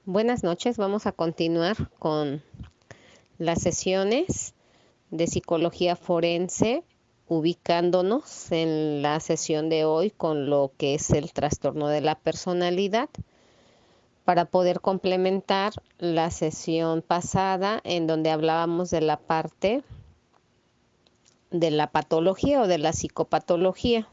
Buenas noches, vamos a continuar con las sesiones de psicología forense, ubicándonos en la sesión de hoy con lo que es el trastorno de la personalidad, para poder complementar la sesión pasada en donde hablábamos de la parte de la patología o de la psicopatología,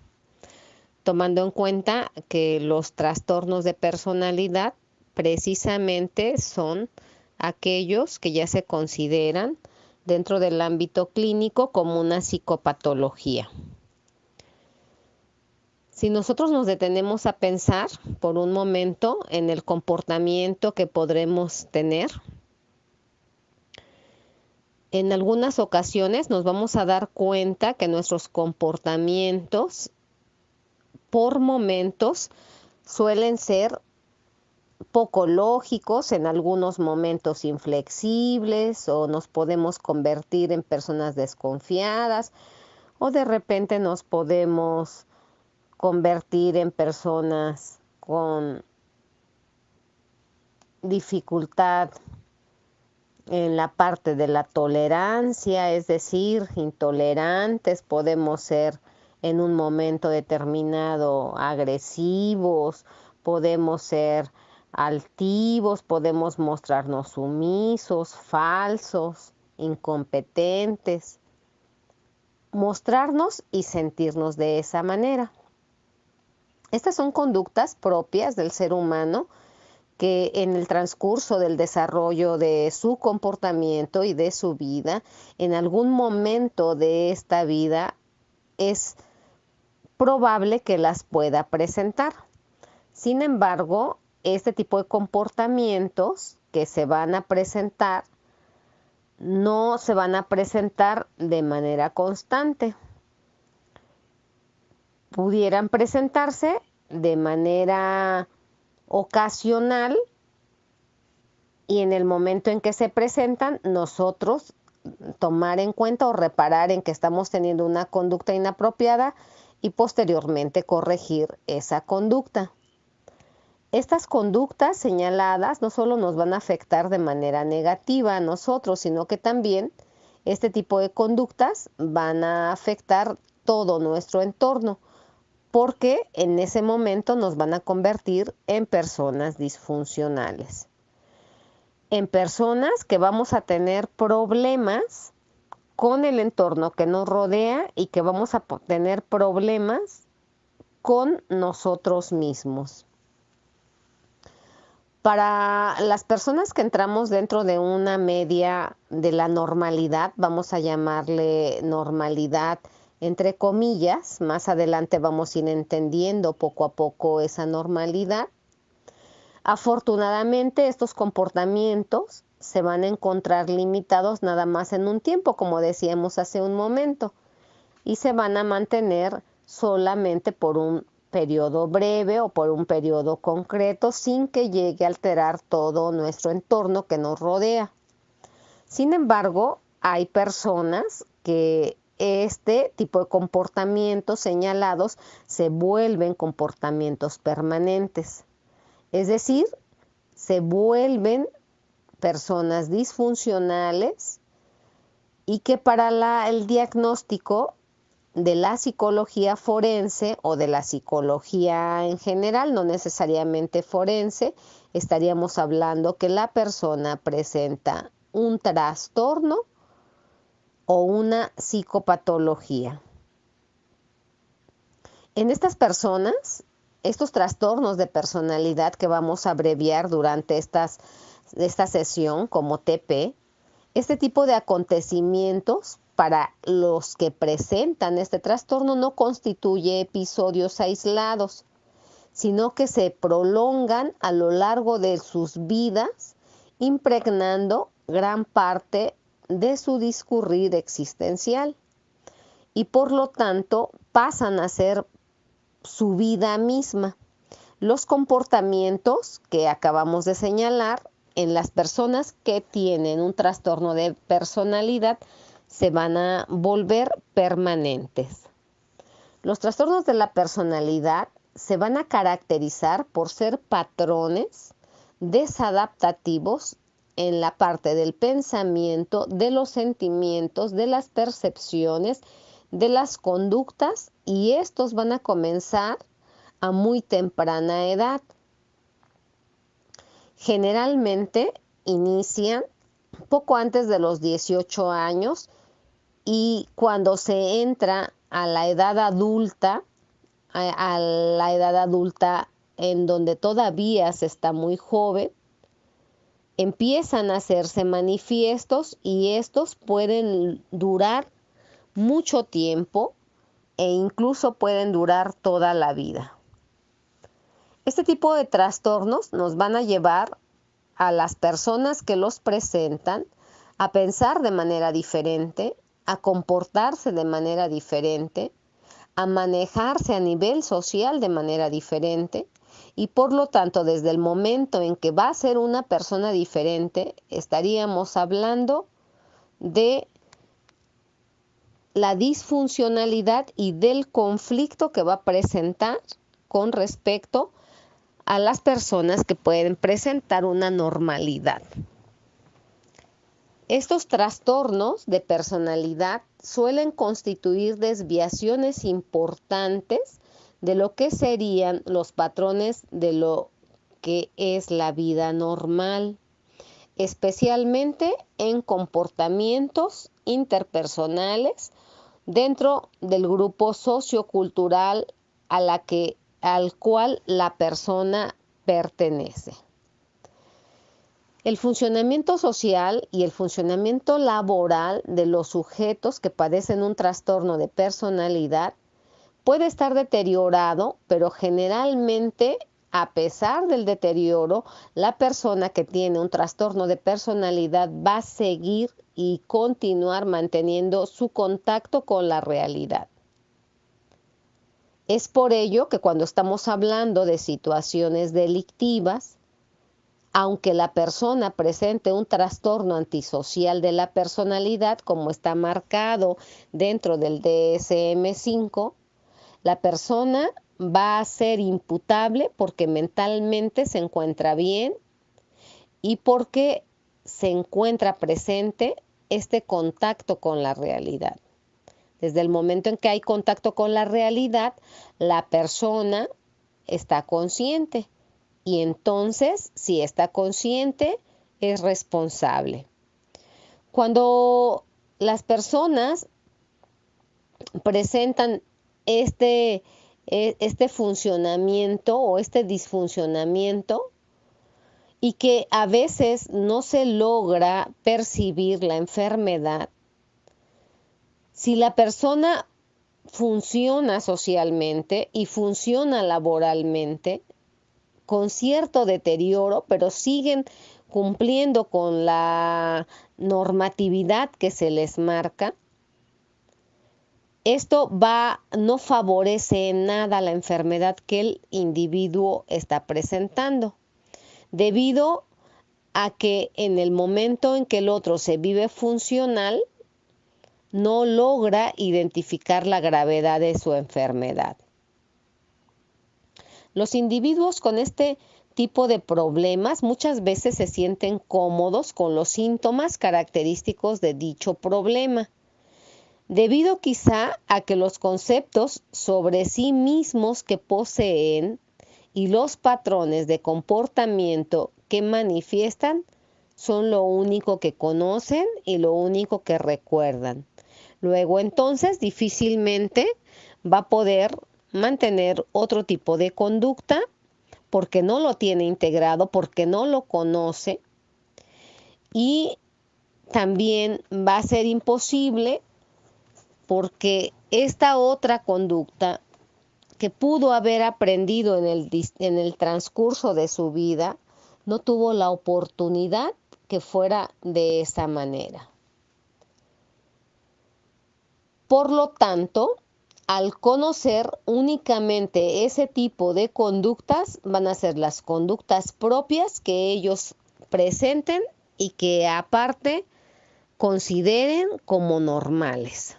tomando en cuenta que los trastornos de personalidad precisamente son aquellos que ya se consideran dentro del ámbito clínico como una psicopatología. Si nosotros nos detenemos a pensar por un momento en el comportamiento que podremos tener, en algunas ocasiones nos vamos a dar cuenta que nuestros comportamientos por momentos suelen ser poco lógicos, en algunos momentos inflexibles, o nos podemos convertir en personas desconfiadas, o de repente nos podemos convertir en personas con dificultad en la parte de la tolerancia, es decir, intolerantes, podemos ser en un momento determinado agresivos, podemos ser altivos, podemos mostrarnos sumisos, falsos, incompetentes, mostrarnos y sentirnos de esa manera. Estas son conductas propias del ser humano que en el transcurso del desarrollo de su comportamiento y de su vida, en algún momento de esta vida es probable que las pueda presentar. Sin embargo, este tipo de comportamientos que se van a presentar no se van a presentar de manera constante. Pudieran presentarse de manera ocasional y en el momento en que se presentan, nosotros tomar en cuenta o reparar en que estamos teniendo una conducta inapropiada y posteriormente corregir esa conducta. Estas conductas señaladas no solo nos van a afectar de manera negativa a nosotros, sino que también este tipo de conductas van a afectar todo nuestro entorno, porque en ese momento nos van a convertir en personas disfuncionales, en personas que vamos a tener problemas con el entorno que nos rodea y que vamos a tener problemas con nosotros mismos. Para las personas que entramos dentro de una media de la normalidad, vamos a llamarle normalidad entre comillas, más adelante vamos a ir entendiendo poco a poco esa normalidad. Afortunadamente, estos comportamientos se van a encontrar limitados nada más en un tiempo, como decíamos hace un momento, y se van a mantener solamente por un periodo breve o por un periodo concreto sin que llegue a alterar todo nuestro entorno que nos rodea. Sin embargo, hay personas que este tipo de comportamientos señalados se vuelven comportamientos permanentes. Es decir, se vuelven personas disfuncionales y que para el diagnóstico de la psicología forense o de la psicología en general, no necesariamente forense, estaríamos hablando que la persona presenta un trastorno o una psicopatología. En estas personas, estos trastornos de personalidad que vamos a abreviar durante esta sesión como TP, este tipo de acontecimientos para los que presentan este trastorno no constituye episodios aislados, sino que se prolongan a lo largo de sus vidas, impregnando gran parte de su discurrir existencial y por lo tanto pasan a ser su vida misma. Los comportamientos que acabamos de señalar en las personas que tienen un trastorno de personalidad se van a volver permanentes. Los trastornos de la personalidad se van a caracterizar por ser patrones desadaptativos en la parte del pensamiento, de los sentimientos, de las percepciones, de las conductas, y estos van a comenzar a muy temprana edad. Generalmente inician poco antes de los 18 años, y cuando se entra a la edad adulta, a la edad adulta en donde todavía se está muy joven, empiezan a hacerse manifiestos, y estos pueden durar mucho tiempo e incluso pueden durar toda la vida. Este tipo de trastornos nos van a llevar a las personas que los presentan a pensar de manera diferente, a comportarse de manera diferente, a manejarse a nivel social de manera diferente, y por lo tanto, desde el momento en que va a ser una persona diferente, estaríamos hablando de la disfuncionalidad y del conflicto que va a presentar con respecto a las personas que pueden presentar una normalidad. Estos trastornos de personalidad suelen constituir desviaciones importantes de lo que serían los patrones de lo que es la vida normal, especialmente en comportamientos interpersonales dentro del grupo sociocultural al cual la persona pertenece. El funcionamiento social y el funcionamiento laboral de los sujetos que padecen un trastorno de personalidad puede estar deteriorado, pero generalmente, a pesar del deterioro, la persona que tiene un trastorno de personalidad va a seguir y continuar manteniendo su contacto con la realidad. Es por ello que cuando estamos hablando de situaciones delictivas, aunque la persona presente un trastorno antisocial de la personalidad, como está marcado dentro del DSM-5, la persona va a ser imputable porque mentalmente se encuentra bien y porque se encuentra presente este contacto con la realidad. Desde el momento en que hay contacto con la realidad, la persona está consciente. Y entonces, si está consciente, es responsable. Cuando las personas presentan este funcionamiento o este disfuncionamiento, y que a veces no se logra percibir la enfermedad, si la persona funciona socialmente y funciona laboralmente, con cierto deterioro, pero siguen cumpliendo con la normatividad que se les marca, esto no favorece en nada la enfermedad que el individuo está presentando, debido a que en el momento en que el otro se vive funcional, no logra identificar la gravedad de su enfermedad. Los individuos con este tipo de problemas muchas veces se sienten cómodos con los síntomas característicos de dicho problema, debido quizá a que los conceptos sobre sí mismos que poseen y los patrones de comportamiento que manifiestan son lo único que conocen y lo único que recuerdan. Luego entonces difícilmente va a poder mantener otro tipo de conducta porque no lo tiene integrado, porque no lo conoce, y también va a ser imposible porque esta otra conducta que pudo haber aprendido en el transcurso de su vida no tuvo la oportunidad que fuera de esa manera. Por lo tanto, al conocer únicamente ese tipo de conductas, van a ser las conductas propias que ellos presenten y que aparte consideren como normales.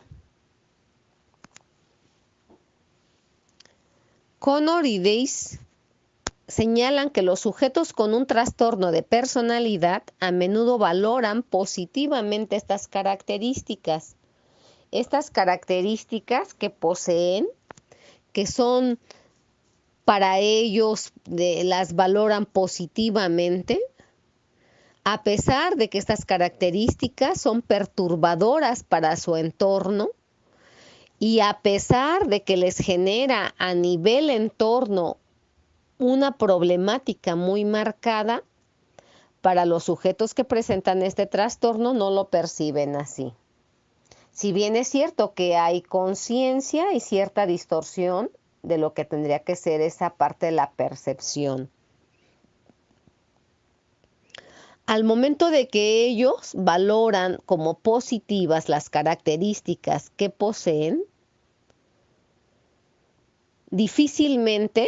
Connor y Dace señalan que los sujetos con un trastorno de personalidad a menudo valoran positivamente estas características. Estas características que poseen, que son para ellos, las valoran positivamente, a pesar de que estas características son perturbadoras para su entorno y a pesar de que les genera a nivel entorno una problemática muy marcada, para los sujetos que presentan este trastorno no lo perciben así. Si bien es cierto que hay conciencia y cierta distorsión de lo que tendría que ser esa parte de la percepción. Al momento de que ellos valoran como positivas las características que poseen, difícilmente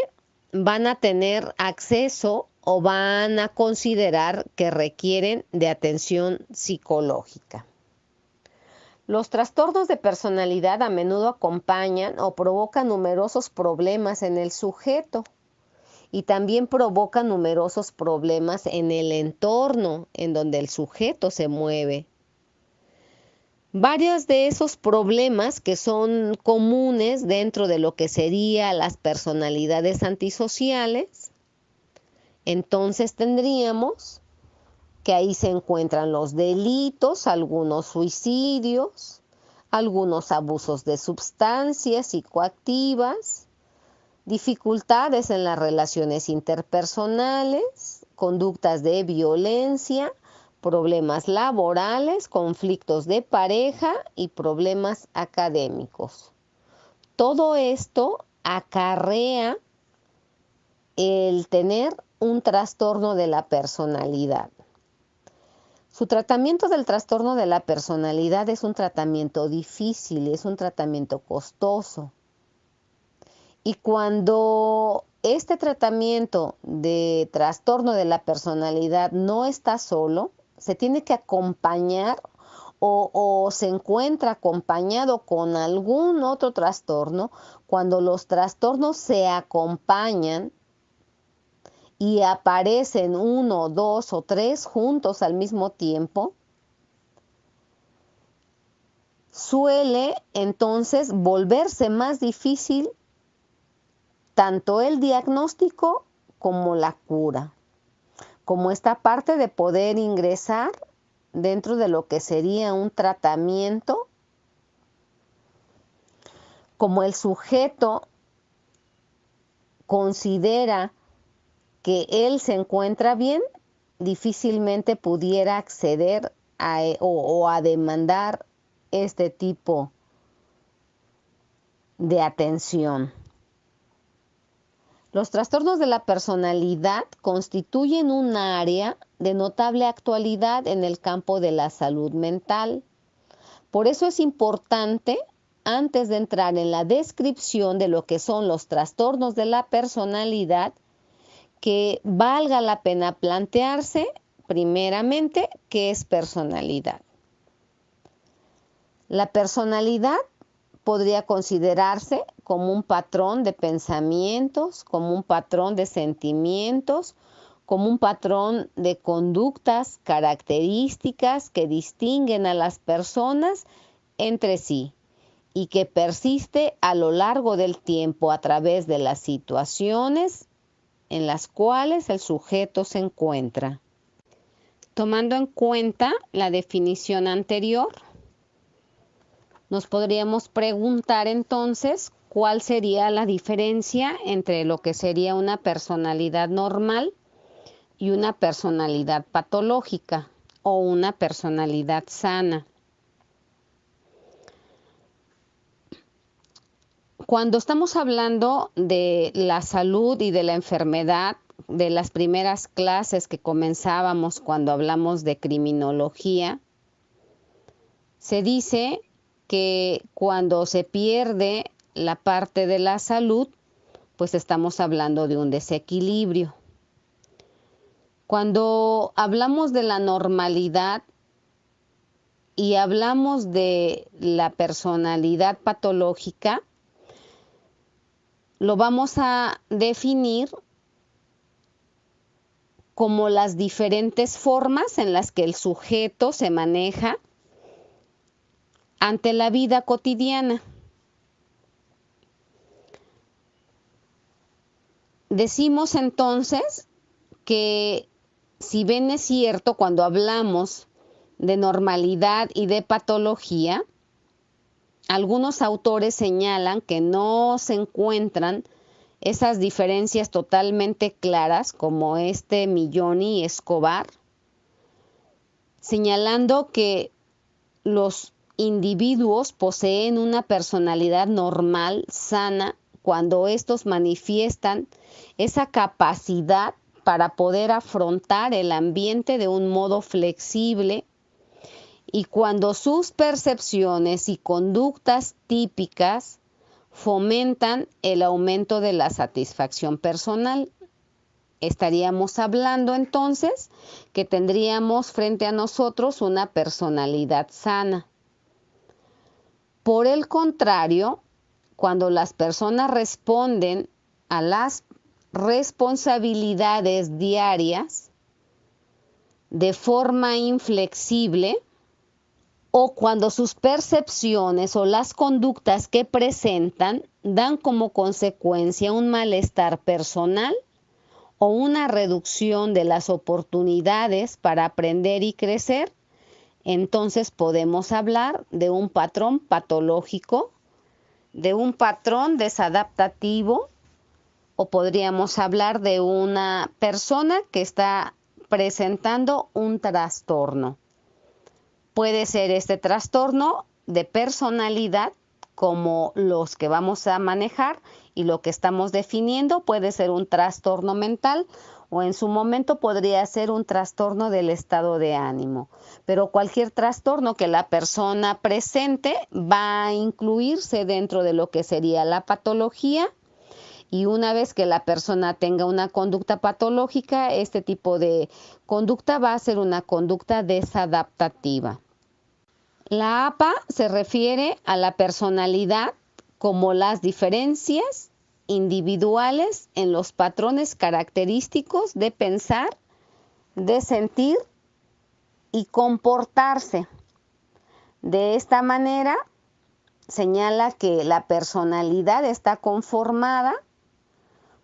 van a tener acceso o van a considerar que requieren de atención psicológica. Los trastornos de personalidad a menudo acompañan o provocan numerosos problemas en el sujeto y también provocan numerosos problemas en el entorno en donde el sujeto se mueve. Varios de esos problemas que son comunes dentro de lo que serían las personalidades antisociales, entonces tendríamos que ahí se encuentran los delitos, algunos suicidios, algunos abusos de sustancias psicoactivas, dificultades en las relaciones interpersonales, conductas de violencia, problemas laborales, conflictos de pareja y problemas académicos. Todo esto acarrea el tener un trastorno de la personalidad. Su tratamiento del trastorno de la personalidad es un tratamiento difícil, es un tratamiento costoso. Y cuando este tratamiento de trastorno de la personalidad no está solo, se tiene que acompañar o se encuentra acompañado con algún otro trastorno, cuando los trastornos se acompañan y aparecen 1, 2 o 3 juntos al mismo tiempo, suele entonces volverse más difícil tanto el diagnóstico como la cura, como esta parte de poder ingresar dentro de lo que sería un tratamiento, como el sujeto considera que él se encuentra bien, difícilmente pudiera acceder a demandar este tipo de atención. Los trastornos de la personalidad constituyen un área de notable actualidad en el campo de la salud mental. Por eso es importante, antes de entrar en la descripción de lo que son los trastornos de la personalidad, que valga la pena plantearse, primeramente, qué es personalidad. La personalidad podría considerarse como un patrón de pensamientos, como un patrón de sentimientos, como un patrón de conductas, características que distinguen a las personas entre sí y que persiste a lo largo del tiempo a través de las situaciones en las cuales el sujeto se encuentra. Tomando en cuenta la definición anterior, nos podríamos preguntar entonces cuál sería la diferencia entre lo que sería una personalidad normal y una personalidad patológica o una personalidad sana. Cuando estamos hablando de la salud y de la enfermedad, de las primeras clases que comenzábamos cuando hablamos de criminología, se dice que cuando se pierde la parte de la salud, pues estamos hablando de un desequilibrio. Cuando hablamos de la normalidad y hablamos de la personalidad patológica, lo vamos a definir como las diferentes formas en las que el sujeto se maneja ante la vida cotidiana. Decimos entonces que, si bien es cierto, cuando hablamos de normalidad y de patología, algunos autores señalan que no se encuentran esas diferencias totalmente claras, como Milloni y Escobar, señalando que los individuos poseen una personalidad normal, sana, cuando estos manifiestan esa capacidad para poder afrontar el ambiente de un modo flexible, y cuando sus percepciones y conductas típicas fomentan el aumento de la satisfacción personal. Estaríamos hablando entonces que tendríamos frente a nosotros una personalidad sana. Por el contrario, cuando las personas responden a las responsabilidades diarias de forma inflexible, o cuando sus percepciones o las conductas que presentan dan como consecuencia un malestar personal o una reducción de las oportunidades para aprender y crecer, entonces podemos hablar de un patrón patológico, de un patrón desadaptativo, o podríamos hablar de una persona que está presentando un trastorno. Puede ser este trastorno de personalidad, como los que vamos a manejar y lo que estamos definiendo. Puede ser un trastorno mental, o en su momento podría ser un trastorno del estado de ánimo. Pero cualquier trastorno que la persona presente va a incluirse dentro de lo que sería la patología. Y una vez que la persona tenga una conducta patológica, este tipo de conducta va a ser una conducta desadaptativa. La APA se refiere a la personalidad como las diferencias individuales en los patrones característicos de pensar, de sentir y comportarse. De esta manera, señala que la personalidad está conformada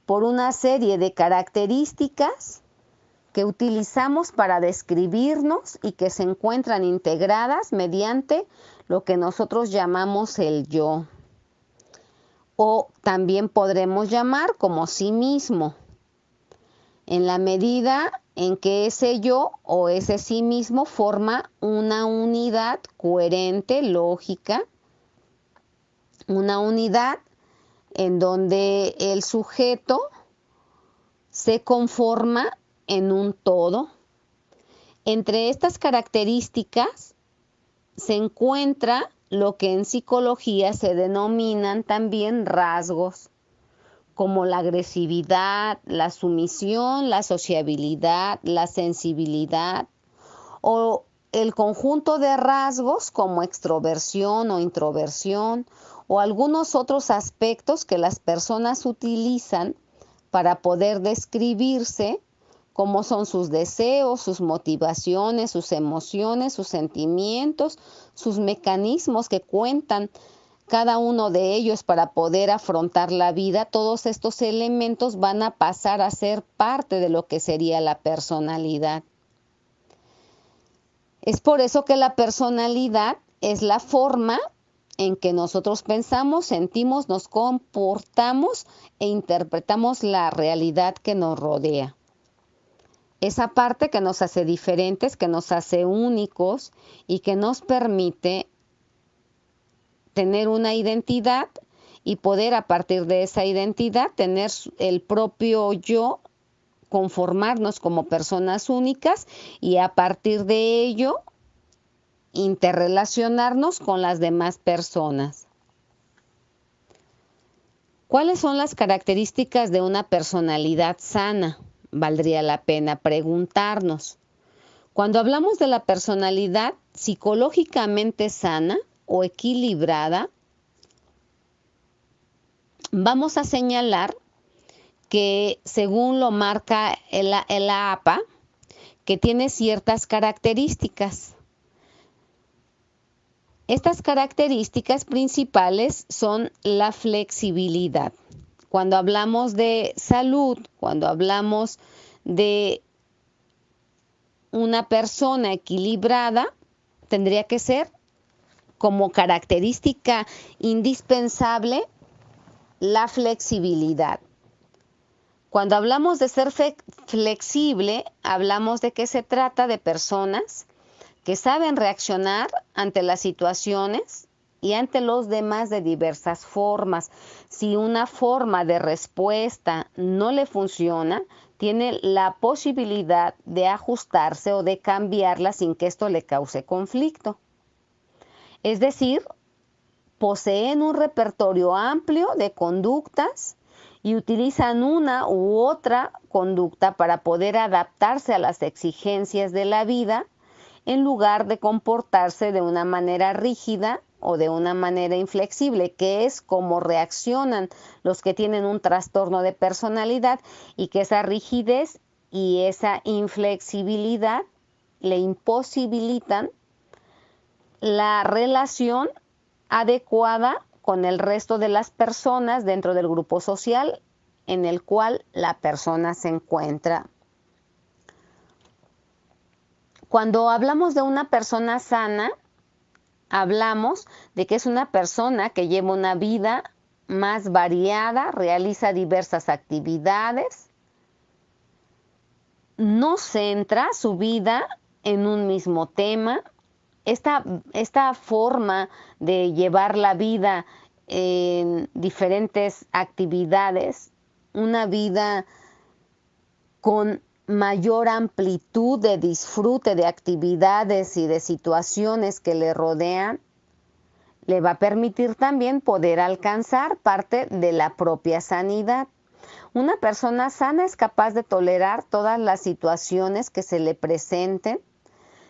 por una serie de características que utilizamos para describirnos y que se encuentran integradas mediante lo que nosotros llamamos el yo, o también podremos llamar como sí mismo, en la medida en que ese yo o ese sí mismo forma una unidad coherente, lógica, una unidad en donde el sujeto se conforma en un todo. Entre estas características se encuentra lo que en psicología se denominan también rasgos, como la agresividad, la sumisión, la sociabilidad, la sensibilidad, o el conjunto de rasgos como extroversión o introversión, o algunos otros aspectos que las personas utilizan para poder describirse, como son sus deseos, sus motivaciones, sus emociones, sus sentimientos, sus mecanismos que cuentan cada uno de ellos para poder afrontar la vida. Todos estos elementos van a pasar a ser parte de lo que sería la personalidad. Es por eso que la personalidad es la forma en que nosotros pensamos, sentimos, nos comportamos e interpretamos la realidad que nos rodea. Esa parte que nos hace diferentes, que nos hace únicos y que nos permite tener una identidad y poder, a partir de esa identidad, tener el propio yo, conformarnos como personas únicas y a partir de ello interrelacionarnos con las demás personas. ¿Cuáles son las características de una personalidad sana? Valdría la pena preguntarnos. Cuando hablamos de la personalidad psicológicamente sana o equilibrada, vamos a señalar que según lo marca el APA, que tiene ciertas características. Estas características principales son la flexibilidad. Cuando hablamos de salud, cuando hablamos de una persona equilibrada, tendría que ser como característica indispensable la flexibilidad. Cuando hablamos de ser flexible, hablamos de que se trata de personas que saben reaccionar ante las situaciones y ante los demás de diversas formas. Si una forma de respuesta no le funciona, tiene la posibilidad de ajustarse o de cambiarla sin que esto le cause conflicto. Es decir, poseen un repertorio amplio de conductas y utilizan una u otra conducta para poder adaptarse a las exigencias de la vida en lugar de comportarse de una manera rígida o de una manera inflexible, que es como reaccionan los que tienen un trastorno de personalidad, y que esa rigidez y esa inflexibilidad le imposibilitan la relación adecuada con el resto de las personas dentro del grupo social en el cual la persona se encuentra. Cuando hablamos de una persona sana, hablamos de que es una persona que lleva una vida más variada, realiza diversas actividades, no centra su vida en un mismo tema. Esta forma de llevar la vida en diferentes actividades, una vida con mayor amplitud de disfrute de actividades y de situaciones que le rodean, le va a permitir también poder alcanzar parte de la propia sanidad. Una persona sana es capaz de tolerar todas las situaciones que se le presenten,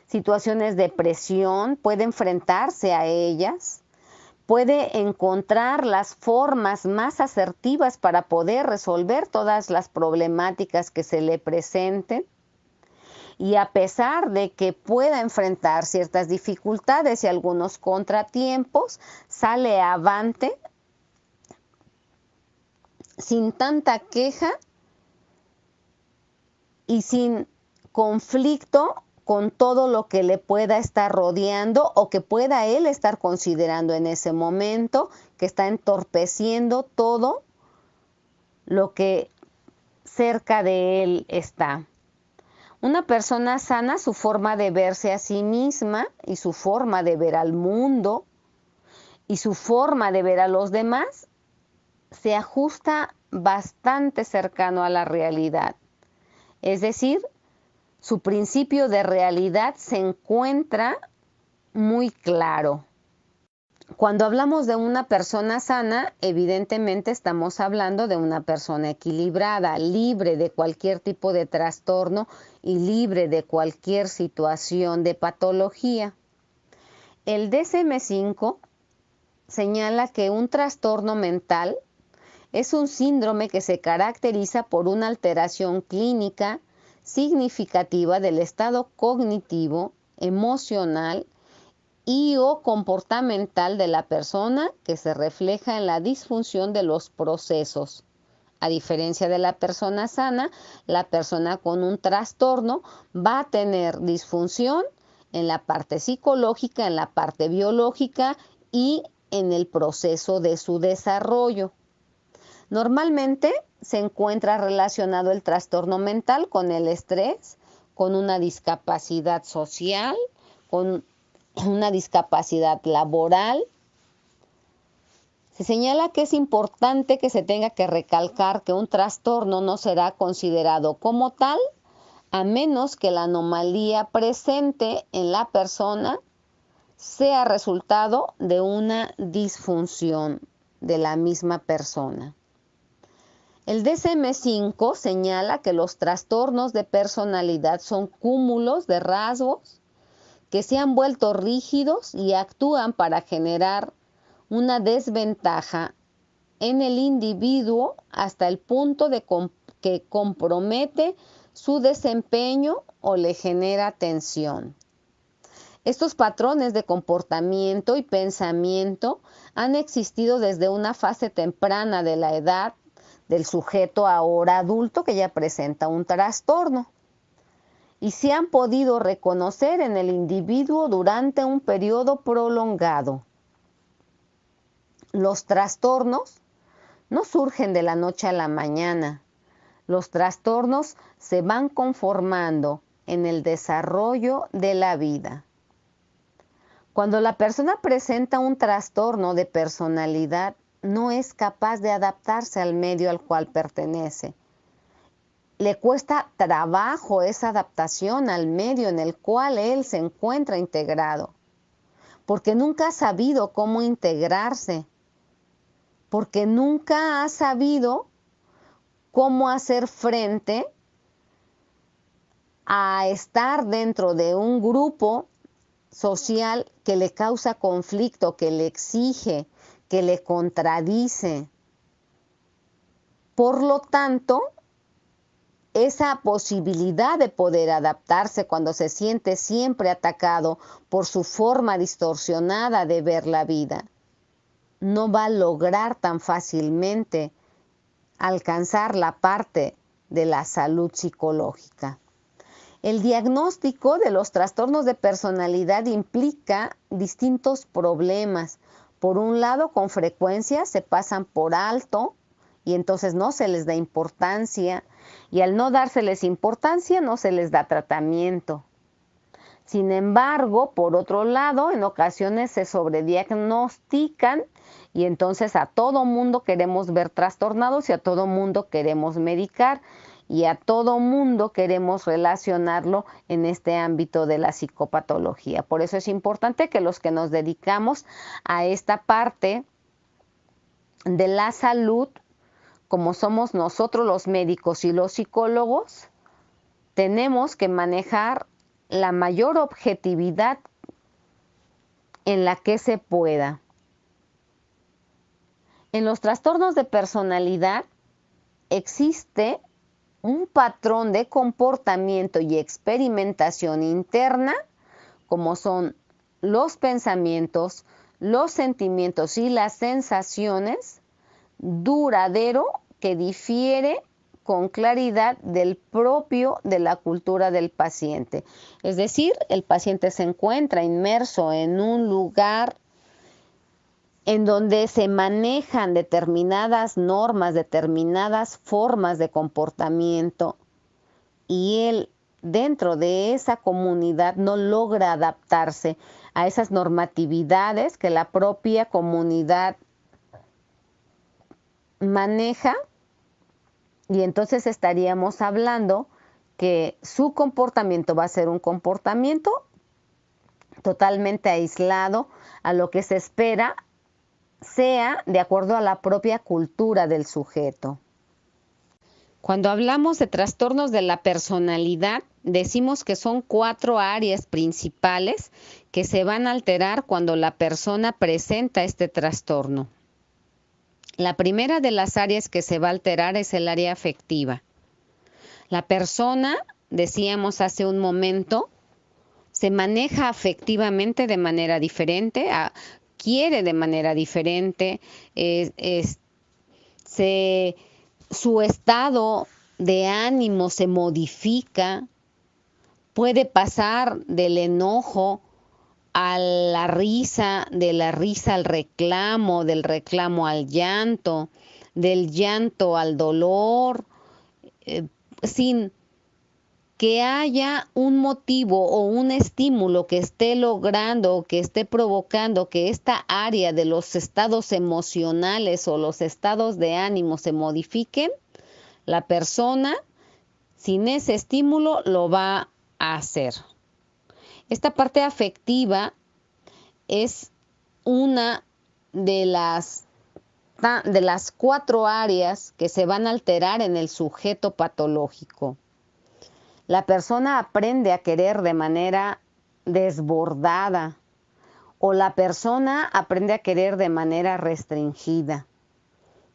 situaciones de presión, puede enfrentarse a ellas, puede encontrar las formas más asertivas para poder resolver todas las problemáticas que se le presenten. Y a pesar de que pueda enfrentar ciertas dificultades y algunos contratiempos, sale avante sin tanta queja y sin conflicto con todo lo que le pueda estar rodeando o que pueda él estar considerando en ese momento, que está entorpeciendo todo lo que cerca de él está. Una persona sana, su forma de verse a sí misma y su forma de ver al mundo y su forma de ver a los demás se ajusta bastante cercano a la realidad. Es decir, su principio de realidad se encuentra muy claro. Cuando hablamos de una persona sana, evidentemente estamos hablando de una persona equilibrada, libre de cualquier tipo de trastorno y libre de cualquier situación de patología. El DSM-5 señala que un trastorno mental es un síndrome que se caracteriza por una alteración clínica significativa del estado cognitivo, emocional y o comportamental de la persona, que se refleja en la disfunción de los procesos. A diferencia de la persona sana, la persona con un trastorno va a tener disfunción en la parte psicológica, en la parte biológica y en el proceso de su desarrollo. Normalmente se encuentra relacionado el trastorno mental con el estrés, con una discapacidad social, con una discapacidad laboral. Se señala que es importante que se tenga que recalcar que un trastorno no será considerado como tal a menos que la anomalía presente en la persona sea resultado de una disfunción de la misma persona. El DSM-5 señala que los trastornos de personalidad son cúmulos de rasgos que se han vuelto rígidos y actúan para generar una desventaja en el individuo hasta el punto de que compromete su desempeño o le genera tensión. Estos patrones de comportamiento y pensamiento han existido desde una fase temprana de la edad del sujeto ahora adulto que ya presenta un trastorno y se han podido reconocer en el individuo durante un periodo prolongado. Los trastornos no surgen de la noche a la mañana. Los trastornos se van conformando en el desarrollo de la vida. Cuando la persona presenta un trastorno de personalidad, no es capaz de adaptarse al medio al cual pertenece. Le cuesta trabajo esa adaptación al medio en el cual él se encuentra integrado, porque nunca ha sabido cómo integrarse, porque nunca ha sabido cómo hacer frente a estar dentro de un grupo social que le causa conflicto, que le exige, que le contradice. Por lo tanto, esa posibilidad de poder adaptarse cuando se siente siempre atacado por su forma distorsionada de ver la vida, no va a lograr tan fácilmente alcanzar la parte de la salud psicológica. El diagnóstico de los trastornos de personalidad implica distintos problemas. Por un lado, con frecuencia se pasan por alto y entonces no se les da importancia, y al no dárseles importancia no se les da tratamiento. Sin embargo, por otro lado, en ocasiones se sobrediagnostican y entonces a todo mundo queremos ver trastornados y a todo mundo queremos medicar y a todo mundo queremos relacionarlo en este ámbito de la psicopatología. Por eso es importante que los que nos dedicamos a esta parte de la salud, como somos nosotros los médicos y los psicólogos, tenemos que manejar la mayor objetividad en la que se pueda. En los trastornos de personalidad existe un patrón de comportamiento y experimentación interna, como son los pensamientos, los sentimientos y las sensaciones, duradero, que difiere con claridad del propio de la cultura del paciente. Es decir, el paciente se encuentra inmerso en un lugar en donde se manejan determinadas normas, determinadas formas de comportamiento, y él dentro de esa comunidad no logra adaptarse a esas normatividades que la propia comunidad maneja, y entonces estaríamos hablando que su comportamiento va a ser un comportamiento totalmente aislado a lo que se espera sea de acuerdo a la propia cultura del sujeto. Cuando hablamos de trastornos de la personalidad, decimos que son 4 áreas principales que se van a alterar cuando la persona presenta este trastorno. La primera de las áreas que se va a alterar es el área afectiva. La persona, decíamos hace un momento, se maneja afectivamente de manera diferente, quiere de manera diferente, su estado de ánimo se modifica, puede pasar del enojo a la risa, de la risa al reclamo, del reclamo al llanto, del llanto al dolor, sin que haya un motivo o un estímulo que esté logrando o que esté provocando que esta área de los estados emocionales o los estados de ánimo se modifiquen, la persona sin ese estímulo lo va a hacer. Esta parte afectiva es una de las 4 áreas que se van a alterar en el sujeto patológico. La persona aprende a querer de manera desbordada o la persona aprende a querer de manera restringida.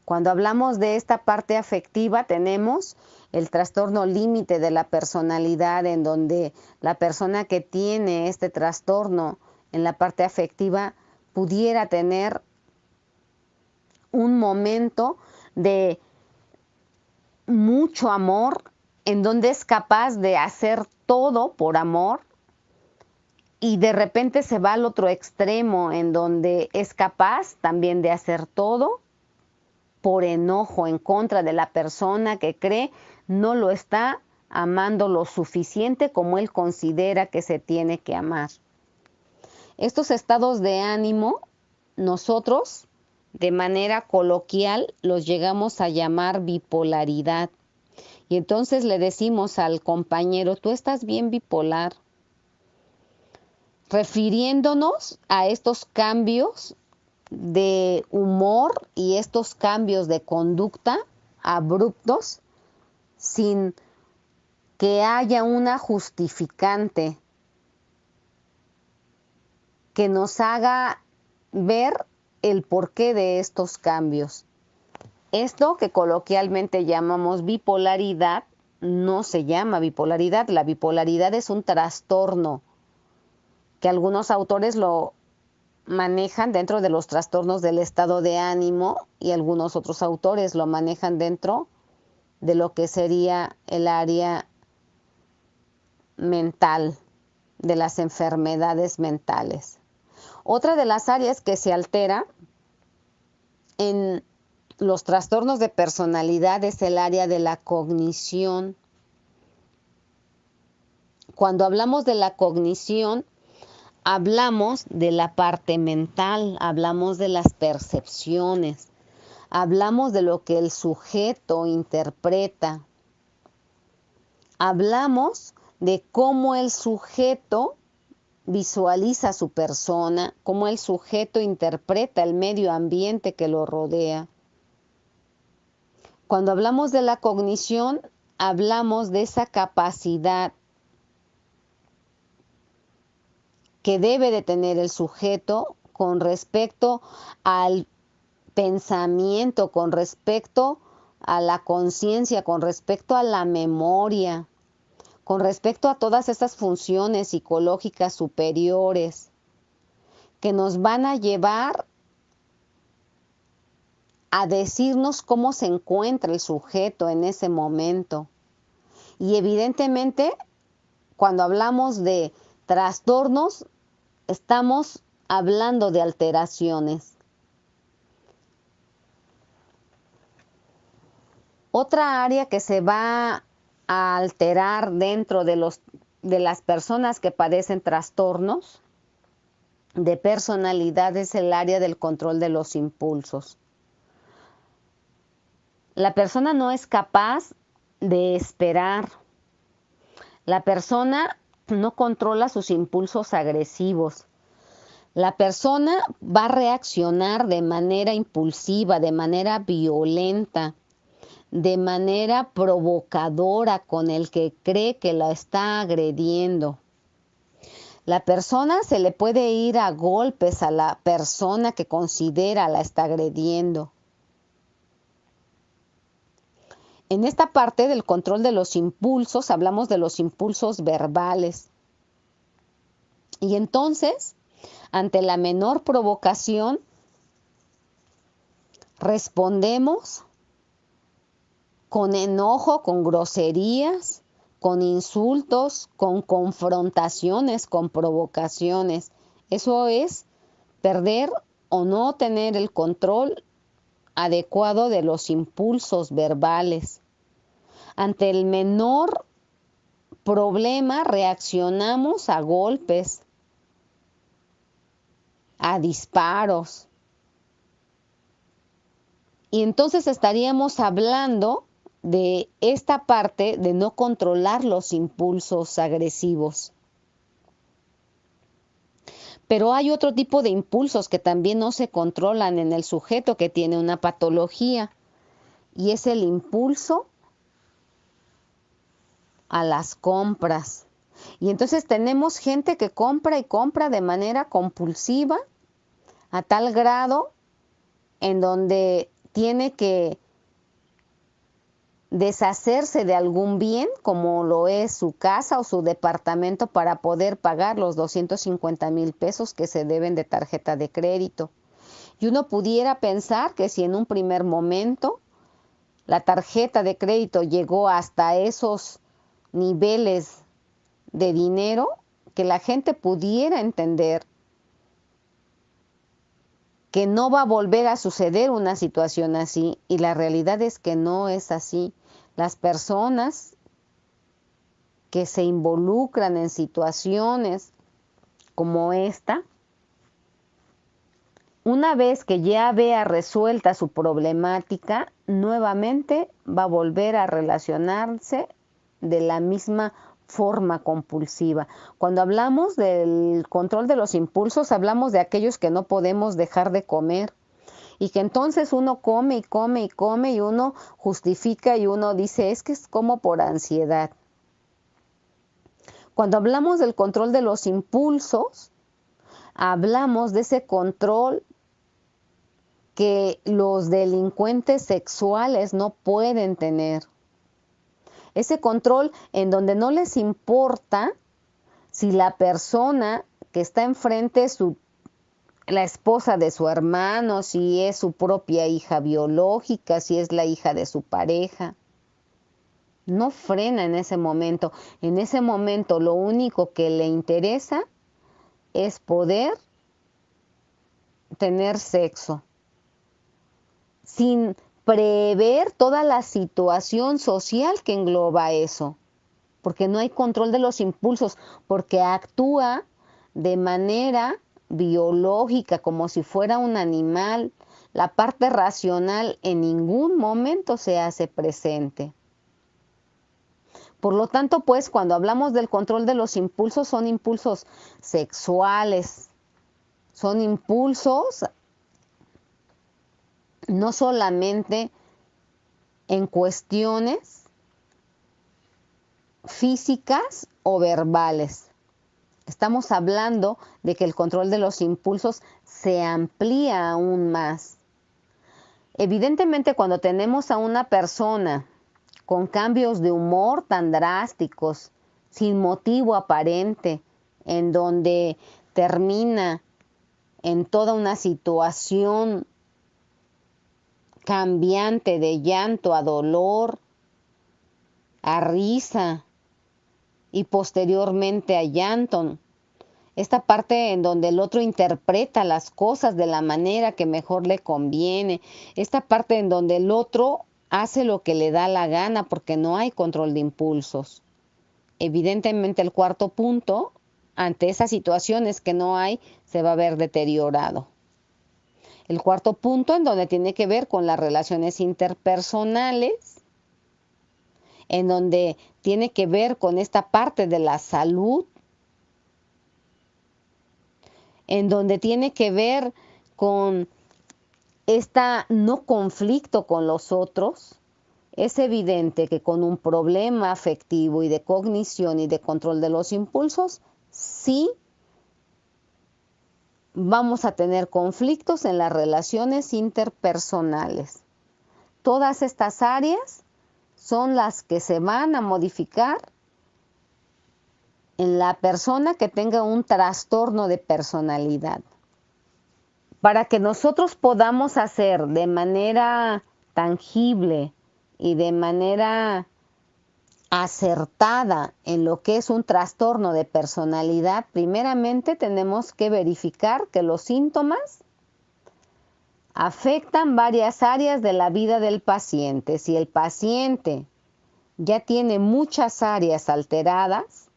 Cuando hablamos de esta parte afectiva, tenemos el trastorno límite de la personalidad, en donde la persona que tiene este trastorno en la parte afectiva pudiera tener un momento de mucho amor, en donde es capaz de hacer todo por amor, y de repente se va al otro extremo, en donde es capaz también de hacer todo por enojo en contra de la persona que cree no lo está amando lo suficiente como él considera que se tiene que amar. Estos estados de ánimo, nosotros, de manera coloquial, los llegamos a llamar bipolaridad. Y entonces le decimos al compañero, tú estás bien bipolar, refiriéndonos a estos cambios de humor y estos cambios de conducta abruptos sin que haya una justificante que nos haga ver el porqué de estos cambios. Esto que coloquialmente llamamos bipolaridad no se llama bipolaridad. La bipolaridad es un trastorno que algunos autores lo manejan dentro de los trastornos del estado de ánimo y algunos otros autores lo manejan dentro de lo que sería el área mental, de las enfermedades mentales. Otra de las áreas que se altera en los trastornos de personalidad es el área de la cognición. Cuando hablamos de la cognición, hablamos de la parte mental, hablamos de las percepciones, hablamos de lo que el sujeto interpreta, hablamos de cómo el sujeto visualiza a su persona, cómo el sujeto interpreta el medio ambiente que lo rodea. Cuando hablamos de la cognición, hablamos de esa capacidad que debe de tener el sujeto con respecto al pensamiento, con respecto a la conciencia, con respecto a la memoria, con respecto a todas estas funciones psicológicas superiores que nos van a llevar a decirnos cómo se encuentra el sujeto en ese momento. Y evidentemente, cuando hablamos de trastornos, estamos hablando de alteraciones. Otra área que se va a alterar dentro de las personas que padecen trastornos de personalidad es el área del control de los impulsos. La persona no es capaz de esperar. La persona no controla sus impulsos agresivos. La persona va a reaccionar de manera impulsiva, de manera violenta, de manera provocadora con el que cree que la está agrediendo. La persona se le puede ir a golpes a la persona que considera la está agrediendo. En esta parte del control de los impulsos, hablamos de los impulsos verbales. Y entonces, ante la menor provocación, respondemos con enojo, con groserías, con insultos, con confrontaciones, con provocaciones. Eso es perder o no tener el control adecuado de los impulsos verbales. Ante el menor problema reaccionamos a golpes, a disparos. Y entonces estaríamos hablando de esta parte de no controlar los impulsos agresivos. Pero hay otro tipo de impulsos que también no se controlan en el sujeto que tiene una patología, y es el impulso a las compras. Y entonces tenemos gente que compra y compra de manera compulsiva, a tal grado en donde tiene que deshacerse de algún bien, como lo es su casa o su departamento, para poder pagar los 250,000 pesos que se deben de tarjeta de crédito. Y uno pudiera pensar que si en un primer momento la tarjeta de crédito llegó hasta esos niveles de dinero, que la gente pudiera entender que no va a volver a suceder una situación así, y la realidad es que no es así. Las personas que se involucran en situaciones como esta, una vez que ya vea resuelta su problemática, nuevamente va a volver a relacionarse de la misma forma compulsiva. Cuando hablamos del control de los impulsos, hablamos de aquellos que no podemos dejar de comer, y que entonces uno come y come y come, y uno justifica y uno dice, es que es como por ansiedad. Cuando hablamos del control de los impulsos, hablamos de ese control que los delincuentes sexuales no pueden tener. Ese control en donde no les importa si la persona que está enfrente es la esposa de su hermano, si es su propia hija biológica, si es la hija de su pareja. No frena en ese momento. En ese momento lo único que le interesa es poder tener sexo, sin prever toda la situación social que engloba eso, porque no hay control de los impulsos, porque actúa de manera biológica, como si fuera un animal. La parte racional en ningún momento se hace presente. Por lo tanto, pues, cuando hablamos del control de los impulsos, son impulsos sexuales, son impulsos no solamente en cuestiones físicas o verbales. Estamos hablando de que el control de los impulsos se amplía aún más. Evidentemente, cuando tenemos a una persona con cambios de humor tan drásticos, sin motivo aparente, en donde termina en toda una situación cambiante de llanto a dolor, a risa y posteriormente a llanto. Esta parte en donde el otro interpreta las cosas de la manera que mejor le conviene. Esta parte en donde el otro hace lo que le da la gana porque no hay control de impulsos. Evidentemente el cuarto punto, ante esas situaciones que no hay, se va a ver deteriorado. El cuarto punto, en donde tiene que ver con las relaciones interpersonales, en donde tiene que ver con esta parte de la salud, en donde tiene que ver con esta no conflicto con los otros. Es evidente que con un problema afectivo y de cognición y de control de los impulsos, sí vamos a tener conflictos en las relaciones interpersonales. Todas estas áreas son las que se van a modificar en la persona que tenga un trastorno de personalidad. Para que nosotros podamos hacer de manera tangible y de manera acertada en lo que es un trastorno de personalidad, primeramente tenemos que verificar que los síntomas afectan varias áreas de la vida del paciente. Si el paciente ya tiene muchas áreas alteradas,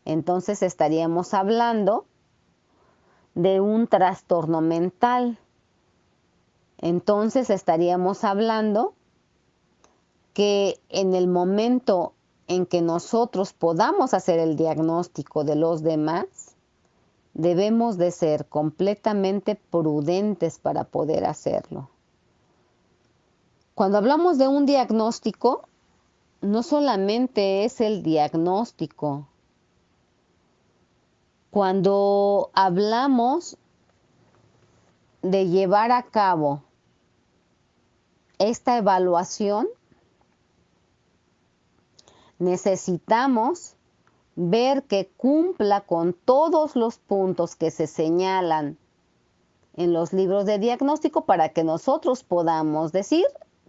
entonces estaríamos hablando de un trastorno mental. Entonces estaríamos hablando que en el momento en que nosotros podamos hacer el diagnóstico de los demás, debemos de ser completamente prudentes para poder hacerlo. Cuando hablamos de un diagnóstico, no solamente es el diagnóstico. Cuando hablamos de llevar a cabo esta evaluación, necesitamos ver que cumpla con todos los puntos que se señalan en los libros de diagnóstico para que nosotros podamos decir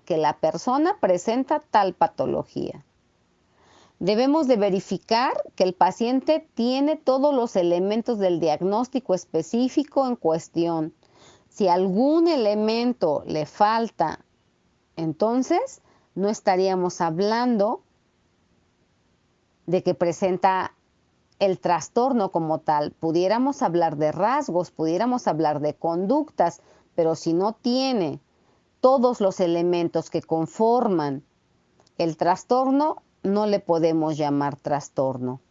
que la persona presenta tal patología. Debemos de verificar que el paciente tiene todos los elementos del diagnóstico específico en cuestión. Si algún elemento le falta, entonces no estaríamos hablando de que presenta el trastorno como tal. Pudiéramos hablar de rasgos, pudiéramos hablar de conductas, pero si no tiene todos los elementos que conforman el trastorno, no le podemos llamar trastorno.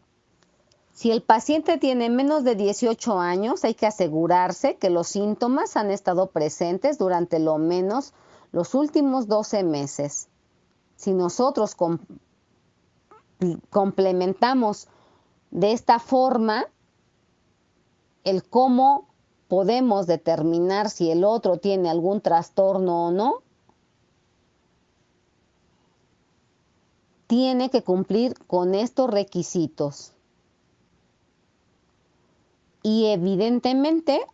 Si el paciente tiene menos de 18 años, hay que asegurarse que los síntomas han estado presentes durante lo menos los últimos 12 meses. Si nosotros complementamos de esta forma el cómo podemos determinar si el otro tiene algún trastorno o no, tiene que cumplir con estos requisitos. Y evidentemente,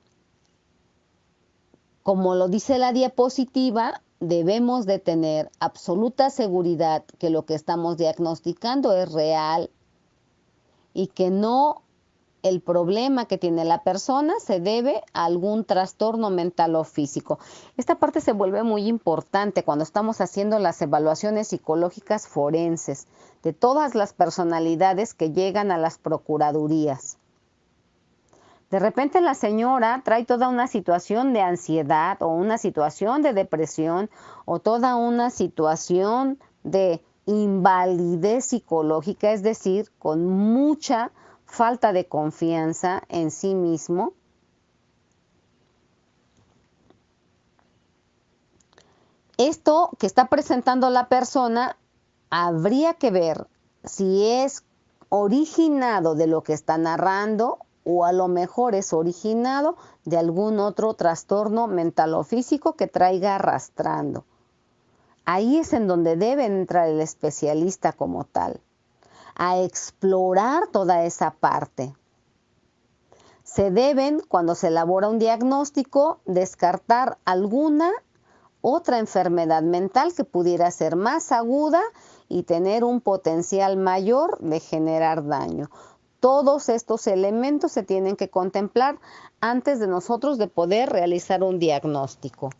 como lo dice la diapositiva, debemos de tener absoluta seguridad que lo que estamos diagnosticando es real y que no el problema que tiene la persona se debe a algún trastorno mental o físico. Esta parte se vuelve muy importante cuando estamos haciendo las evaluaciones psicológicas forenses de todas las personalidades que llegan a las procuradurías. De repente la señora trae toda una situación de ansiedad o una situación de depresión o toda una situación de invalidez psicológica, es decir, con mucha falta de confianza en sí mismo. Esto que está presentando la persona habría que ver si es originado de lo que está narrando o a lo mejor es originado de algún otro trastorno mental o físico que traiga arrastrando. Ahí es en donde debe entrar el especialista como tal, a explorar toda esa parte. Se deben, cuando se elabora un diagnóstico, descartar alguna otra enfermedad mental que pudiera ser más aguda y tener un potencial mayor de generar daño. Todos estos elementos se tienen que contemplar antes de nosotros de poder realizar un diagnóstico.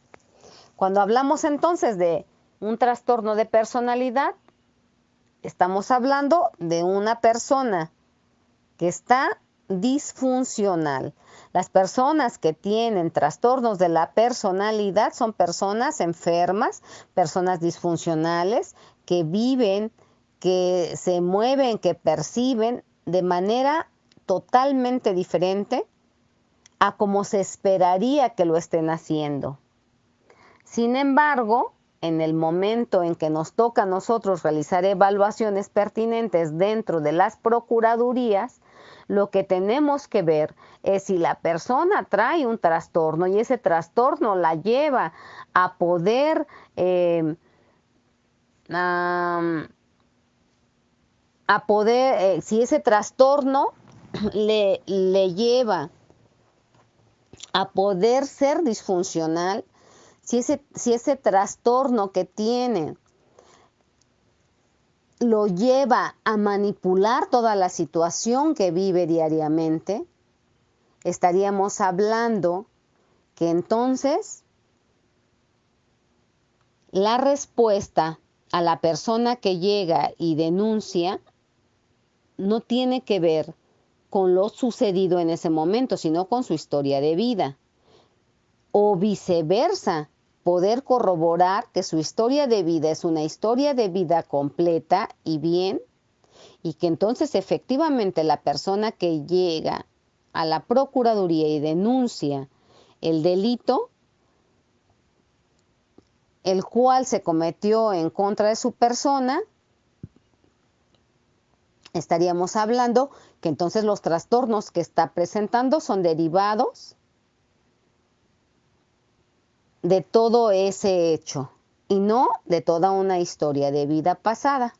Cuando hablamos entonces de un trastorno de personalidad, estamos hablando de una persona que está disfuncional. Las personas que tienen trastornos de la personalidad son personas enfermas, personas disfuncionales, que viven, que se mueven, que perciben de manera totalmente diferente a como se esperaría que lo estén haciendo. Sin embargo, en el momento en que nos toca a nosotros realizar evaluaciones pertinentes dentro de las procuradurías, lo que tenemos que ver es si la persona trae un trastorno y ese trastorno la lleva a poder si ese trastorno le lleva a poder ser disfuncional, si ese trastorno que tiene lo lleva a manipular toda la situación que vive diariamente, estaríamos hablando que entonces la respuesta a la persona que llega y denuncia no tiene que ver con lo sucedido en ese momento, sino con su historia de vida. O viceversa, poder corroborar que su historia de vida es una historia de vida completa y bien, y que entonces efectivamente la persona que llega a la Procuraduría y denuncia el delito, el cual se cometió en contra de su persona, estaríamos hablando que entonces los trastornos que está presentando son derivados de todo ese hecho y no de toda una historia de vida pasada.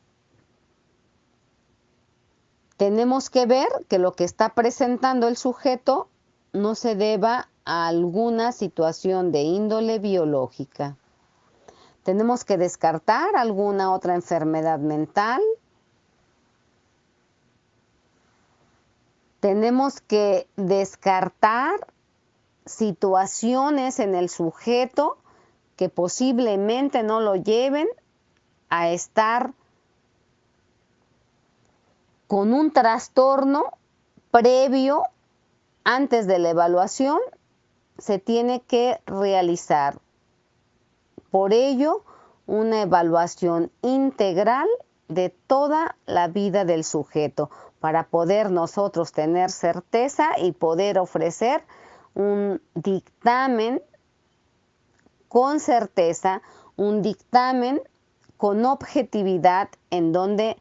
Tenemos que ver que lo que está presentando el sujeto no se deba a alguna situación de índole biológica. Tenemos que descartar alguna otra enfermedad mental. Tenemos que descartar situaciones en el sujeto que posiblemente no lo lleven a estar con un trastorno previo. Antes de la evaluación se tiene que realizar, por ello, una evaluación integral de toda la vida del sujeto para poder nosotros tener certeza y poder ofrecer un dictamen con certeza, un dictamen con objetividad en donde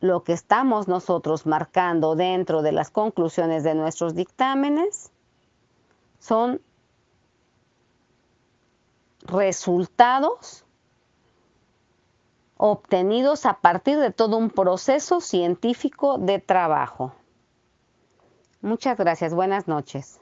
lo que estamos nosotros marcando dentro de las conclusiones de nuestros dictámenes son resultados obtenidos a partir de todo un proceso científico de trabajo. Muchas gracias. Buenas noches.